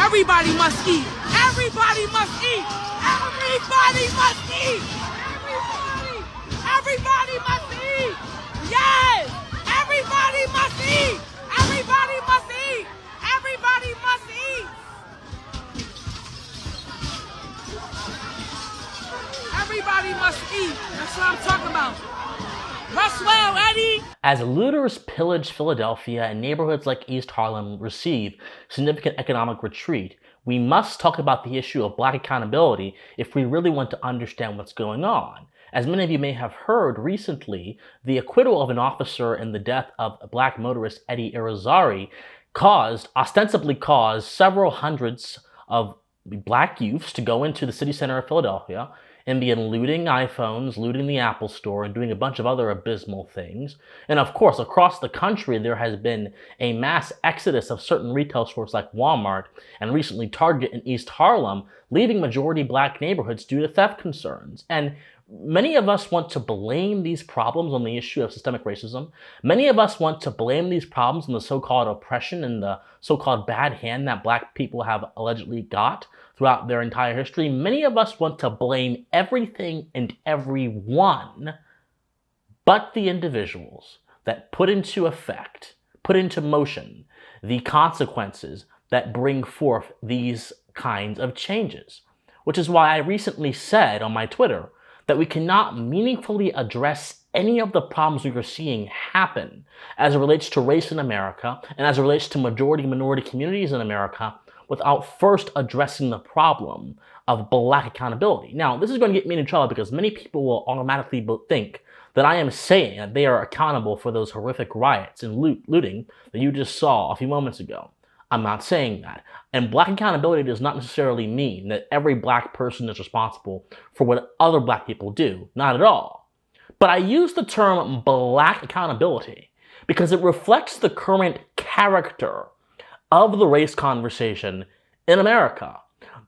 Everybody must eat. Everybody must eat. Everybody must eat. Everybody must eat. Yes. Everybody must eat. Everybody must eat. Everybody must eat. Everybody must eat. That's what I'm talking about. Rest well, Eddie. As looters pillage Philadelphia and neighborhoods like East Harlem receive significant economic retreat, we must talk about the issue of Black accountability if we really want to understand what's going on. As many of you may have heard recently, the acquittal of an officer in the death of Black motorist Eddie Irizarry ostensibly caused several hundreds of Black youths to go into the city center of Philadelphia and begin looting iPhones, looting the Apple Store, and doing a bunch of other abysmal things. And of course, across the country, there has been a mass exodus of certain retail stores like Walmart and recently Target in East Harlem, leaving majority Black neighborhoods due to theft concerns. And many of us want to blame these problems on the issue of systemic racism. Many of us want to blame these problems on the so-called oppression and the so-called bad hand that Black people have allegedly got throughout their entire history. Many of us want to blame everything and everyone but the individuals that put into motion the consequences that bring forth these kinds of changes. Which is why I recently said on my Twitter that we cannot meaningfully address any of the problems we are seeing happen as it relates to race in America and as it relates to majority-minority communities in America without first addressing the problem of Black accountability. Now, this is going to get me into trouble because many people will automatically think that I am saying that they are accountable for those horrific riots and looting that you just saw a few moments ago. I'm not saying that. And Black accountability does not necessarily mean that every Black person is responsible for what other Black people do. Not at all. But I use the term Black accountability because it reflects the current character of the race conversation in America.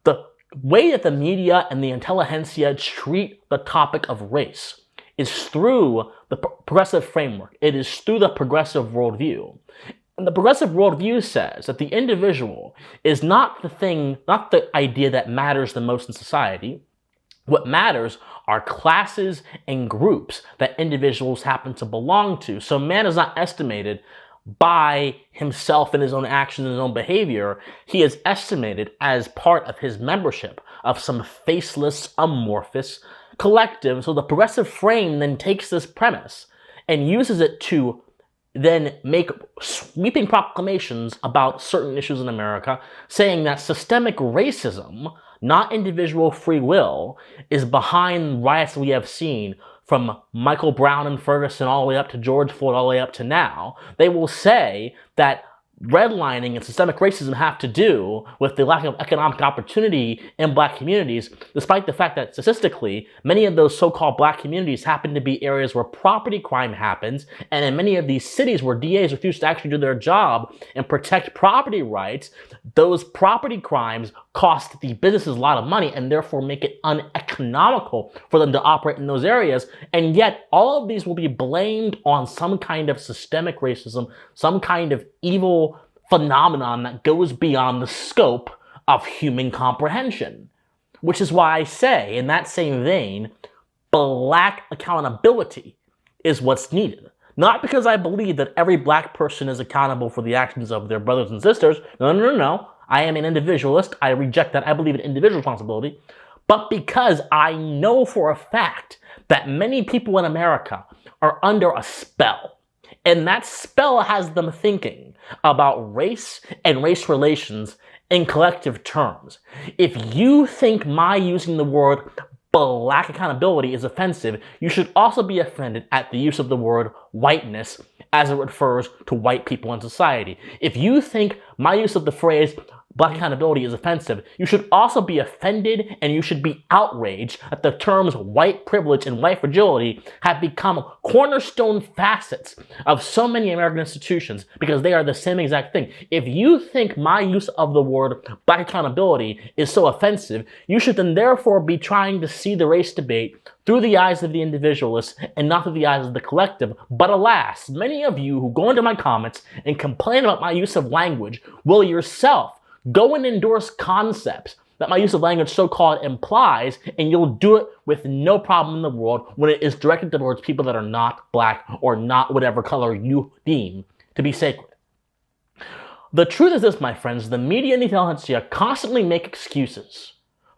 The way that the media and the intelligentsia treat the topic of race is through the progressive framework. It is through the progressive worldview. And the progressive worldview says that the individual is not the idea that matters the most in society. What matters are classes and groups that individuals happen to belong to. So man is not estimated by himself and his own actions and his own behavior. He is estimated as part of his membership of some faceless, amorphous collective. So the progressive frame then takes this premise and uses it to then make sweeping proclamations about certain issues in America, saying that systemic racism, not individual free will, is behind riots we have seen from Michael Brown and Ferguson all the way up to George Floyd all the way up to now. They will say that redlining and systemic racism have to do with the lack of economic opportunity in Black communities, despite the fact that statistically, many of those so-called Black communities happen to be areas where property crime happens, and in many of these cities where DAs refuse to actually do their job and protect property rights, those property crimes cost the businesses a lot of money and therefore make it uneconomical for them to operate in those areas. And yet all of these will be blamed on some kind of systemic racism, some kind of evil phenomenon that goes beyond the scope of human comprehension. Which is why I say, in that same vein, Black accountability is what's needed. Not because I believe that every Black person is accountable for the actions of their brothers and sisters. No. I am an individualist. I reject that. I believe in individual responsibility. But because I know for a fact that many people in America are under a spell. And that spell has them thinking about race and race relations in collective terms. If you think my using the word Black accountability is offensive, you should also be offended at the use of the word whiteness as it refers to white people in society. If you think my use of the phrase Black accountability is offensive, you should also be offended and you should be outraged that the terms white privilege and white fragility have become cornerstone facets of so many American institutions because they are the same exact thing. If you think my use of the word Black accountability is so offensive, you should then therefore be trying to see the race debate through the eyes of the individualist and not through the eyes of the collective. But alas, many of you who go into my comments and complain about my use of language will yourself Go and endorse concepts that my use of language so-called implies, and you'll do it with no problem in the world when it is directed towards people that are not black or not whatever color you deem to be sacred. The truth is this, my friends, the media and the intelligentsia constantly make excuses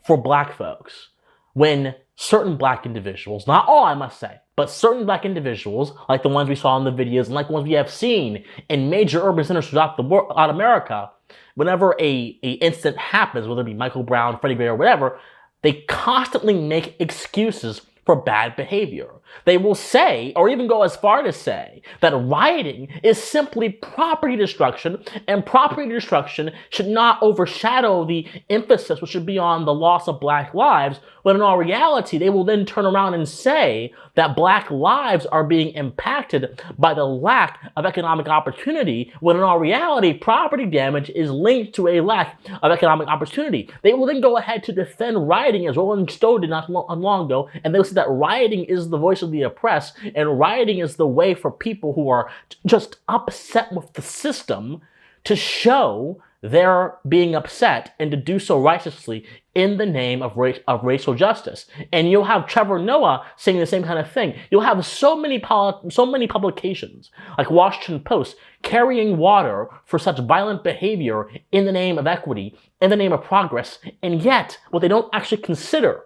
for black folks when certain black individuals, not all I must say, but certain black individuals, like the ones we saw in the videos and like the ones we have seen in major urban centers throughout the world, out America, whenever a incident happens, whether it be Michael Brown, Freddie Gray, or whatever, they constantly make excuses for bad behavior. They will say, or even go as far to say, that rioting is simply property destruction, and property destruction should not overshadow the emphasis which should be on the loss of black lives, when in all reality, they will then turn around and say that black lives are being impacted by the lack of economic opportunity, when in all reality, property damage is linked to a lack of economic opportunity. They will then go ahead to defend rioting, as Rolling Stone did not long ago, and they will say that rioting is the voice of the oppressed, and rioting is the way for people who are just upset with the system to show they're being upset, and to do so righteously in the name of racial justice. And you'll have Trevor Noah saying the same kind of thing. You'll have so many publications like Washington Post carrying water for such violent behavior in the name of equity, in the name of progress, and yet what they don't actually consider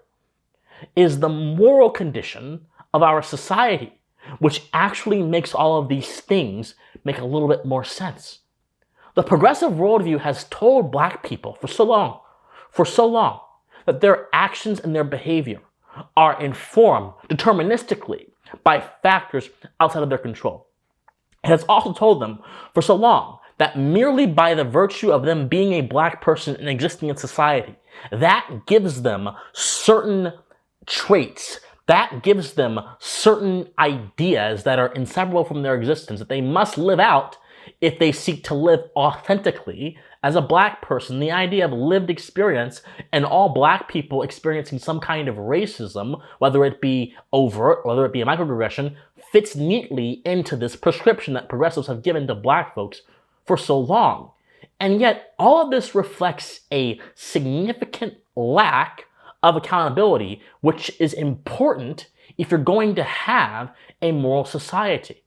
is the moral condition of our society, which actually makes all of these things make a little bit more sense. The progressive worldview has told black people for so long, that their actions and their behavior are informed deterministically by factors outside of their control. It has also told them for so long that merely by the virtue of them being a black person and existing in society, that gives them certain traits, that gives them certain ideas that are inseparable from their existence, that they must live out if they seek to live authentically as a black person. The idea of lived experience and all black people experiencing some kind of racism, whether it be overt, whether it be a microaggression, fits neatly into this prescription that progressives have given to black folks for so long. And yet, all of this reflects a significant lack of accountability, which is important if you're going to have a moral society.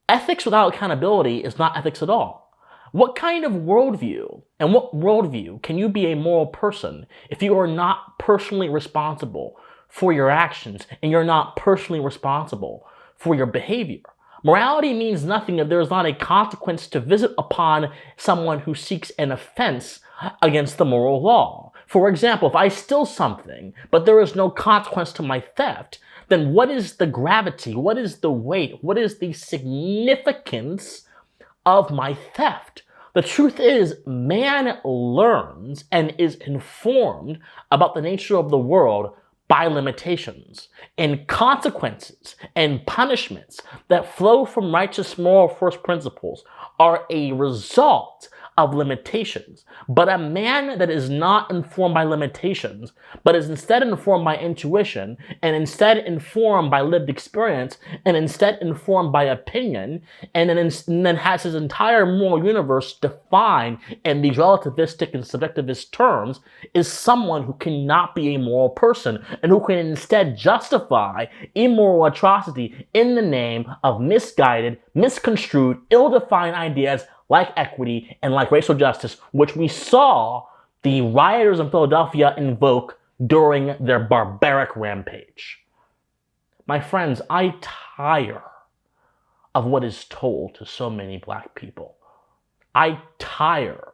Ethics without accountability is not ethics at all. What kind of worldview, and what worldview can you be a moral person if you are not personally responsible for your actions and you're not personally responsible for your behavior? Morality means nothing if there is not a consequence to visit upon someone who seeks an offense against the moral law. For example, if I steal something, but there is no consequence to my theft, then what is the gravity? What is the weight? What is the significance of my theft? The truth is, man learns and is informed about the nature of the world by limitations, and consequences and punishments that flow from righteous moral first principles are a result of limitations. But a man that is not informed by limitations, but is instead informed by intuition, and instead informed by lived experience, and instead informed by opinion, and then has his entire moral universe defined in these relativistic and subjectivist terms, is someone who cannot be a moral person, and who can instead justify immoral atrocity in the name of misguided, misconstrued, ill-defined ideas like equity and like racial justice, which we saw the rioters in Philadelphia invoke during their barbaric rampage. My friends, I tire of what is told to so many black people. I tire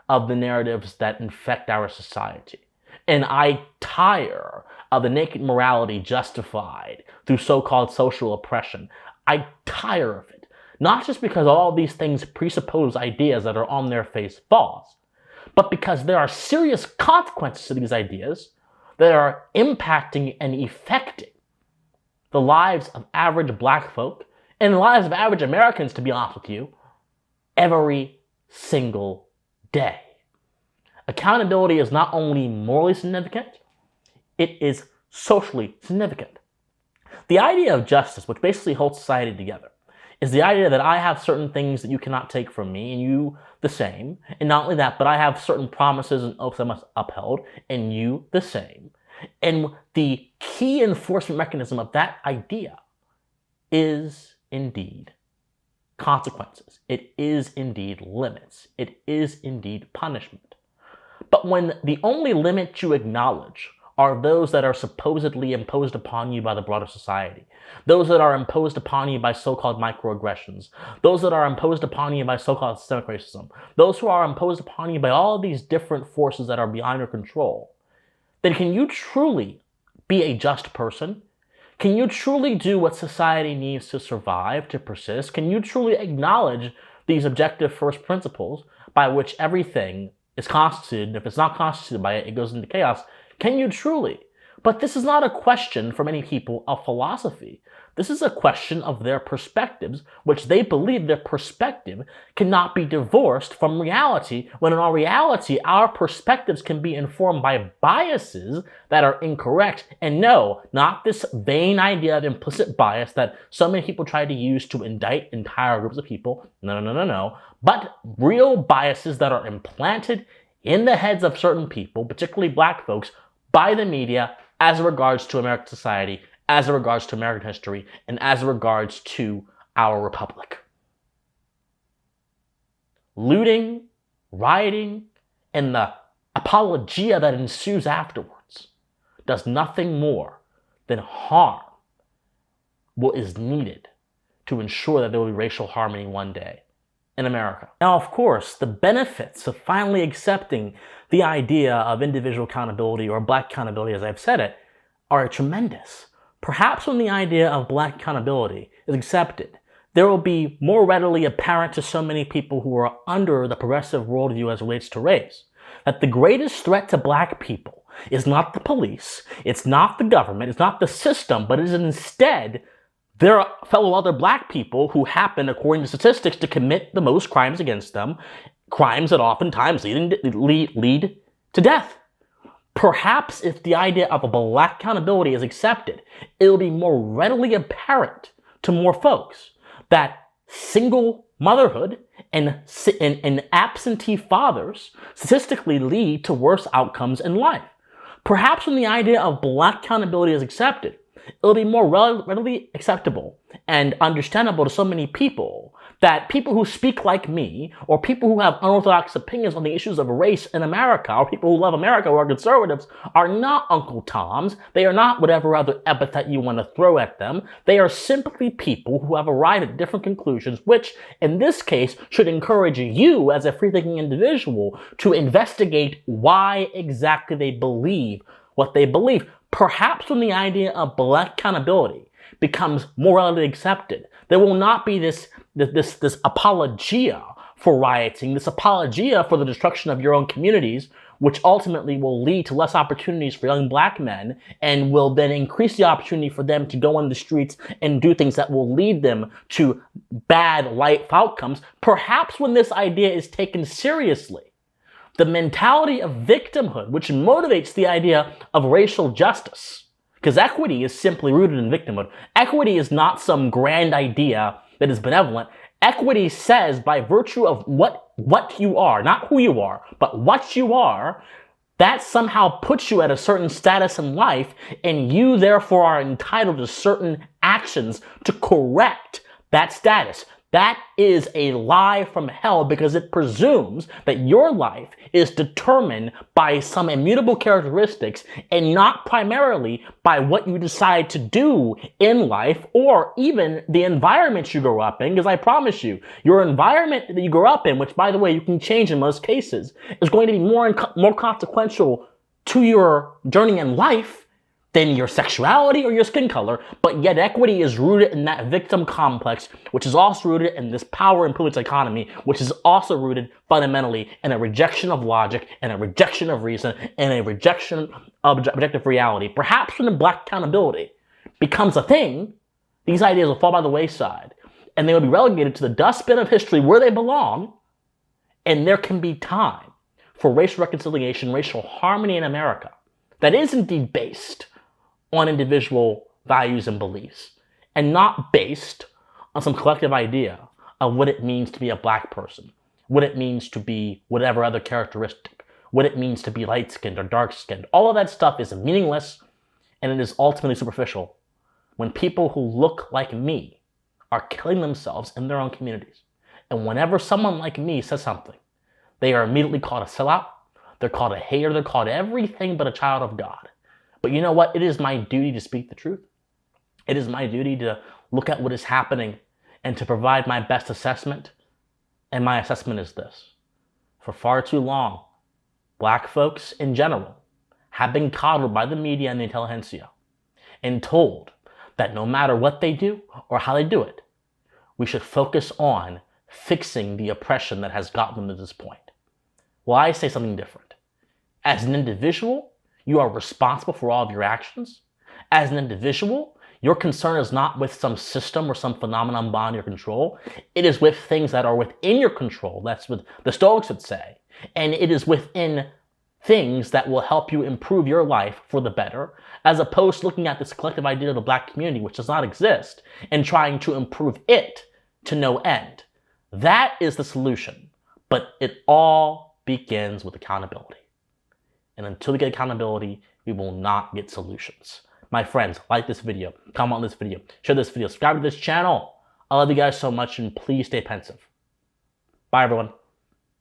of the narratives that infect our society. And I tire of the naked morality justified through so-called social oppression. I tire of it. Not just because all these things presuppose ideas that are on their face false, but because there are serious consequences to these ideas that are impacting and affecting the lives of average black folk and the lives of average Americans, to be honest with you, every single day. Accountability is not only morally significant, it is socially significant. The idea of justice, which basically holds society together, is the idea that I have certain things that you cannot take from me, and you the same. And not only that, but I have certain promises and oaths I must uphold, and you the same. And the key enforcement mechanism of that idea is indeed consequences. It is indeed limits. It is indeed punishment. But when the only limit you acknowledge are those that are supposedly imposed upon you by the broader society, those that are imposed upon you by so-called microaggressions, those that are imposed upon you by so-called systemic racism, those who are imposed upon you by all of these different forces that are beyond your control, then can you truly be a just person? Can you truly do what society needs to survive, to persist? Can you truly acknowledge these objective first principles by which everything is constituted, and if it's not constituted by it, it goes into chaos? Can you truly? But this is not a question for many people of philosophy. This is a question of their perspectives, which they believe their perspective cannot be divorced from reality, when in all reality, our perspectives can be informed by biases that are incorrect. And no, not this vain idea of implicit bias that so many people try to use to indict entire groups of people. No. But real biases that are implanted in the heads of certain people, particularly black folks, by the media as regards to American society, as regards to American history, and as regards to our republic. Looting, rioting, and the apologia that ensues afterwards does nothing more than harm what is needed to ensure that there will be racial harmony one day in America. Now, of course, the benefits of finally accepting the idea of individual accountability, or black accountability as I've said it, are tremendous. Perhaps when the idea of black accountability is accepted, there will be more readily apparent to so many people who are under the progressive worldview as it relates to race, that the greatest threat to black people is not the police, it's not the government, it's not the system, but it is instead their fellow other black people who happen, according to statistics, to commit the most crimes against them, crimes that oftentimes lead to death. Perhaps if the idea of a black accountability is accepted, it will be more readily apparent to more folks that single motherhood and absentee fathers statistically lead to worse outcomes in life. Perhaps when the idea of black accountability is accepted, it'll be more readily acceptable and understandable to so many people that people who speak like me, or people who have unorthodox opinions on the issues of race in America, or people who love America who are conservatives, are not Uncle Toms. They are not whatever other epithet you want to throw at them. They are simply people who have arrived at different conclusions, which in this case should encourage you as a free-thinking individual to investigate why exactly they believe what they believe. Perhaps when the idea of black accountability becomes more readily accepted, there will not be this apologia for rioting, this apologia for the destruction of your own communities, which ultimately will lead to less opportunities for young black men and will then increase the opportunity for them to go on the streets and do things that will lead them to bad life outcomes. Perhaps when this idea is taken seriously, the mentality of victimhood, which motivates the idea of racial justice, because equity is simply rooted in victimhood. Equity is not some grand idea that is benevolent. Equity says, by virtue of what you are, not who you are, but what you are, that somehow puts you at a certain status in life, and you therefore are entitled to certain actions to correct that status. That is a lie from hell, because it presumes that your life is determined by some immutable characteristics and not primarily by what you decide to do in life or even the environment you grow up in. Because I promise you, your environment that you grow up in, which by the way you can change in most cases, is going to be more consequential to your journey in life than your sexuality or your skin color. But yet equity is rooted in that victim complex, which is also rooted in this power and privilege economy, which is also rooted fundamentally in a rejection of logic and a rejection of reason and a rejection of objective reality. Perhaps when the black accountability becomes a thing, these ideas will fall by the wayside and they will be relegated to the dustbin of history where they belong, and there can be time for racial reconciliation, racial harmony in America that is indeed based on individual values and beliefs, and not based on some collective idea of what it means to be a black person, what it means to be whatever other characteristic, what it means to be light-skinned or dark-skinned. All of that stuff is meaningless, and it is ultimately superficial when people who look like me are killing themselves in their own communities. And whenever someone like me says something, they are immediately called a sellout, they're called a hater, they're called everything but a child of God. But you know what? It is my duty to speak the truth. It is my duty to look at what is happening and to provide my best assessment. And my assessment is this. For far too long, black folks in general have been coddled by the media and the intelligentsia and told that no matter what they do or how they do it, we should focus on fixing the oppression that has gotten them to this point. Well, I say something different. As an individual, you are responsible for all of your actions. As an individual, your concern is not with some system or some phenomenon beyond your control. It is with things that are within your control. That's what the Stoics would say. And it is within things that will help you improve your life for the better, as opposed to looking at this collective idea of the black community, which does not exist, and trying to improve it to no end. That is the solution. But it all begins with accountability. And until we get accountability, we will not get solutions. My friends, like this video, comment on this video, share this video, subscribe to this channel. I love you guys so much, and please stay pensive. Bye, everyone.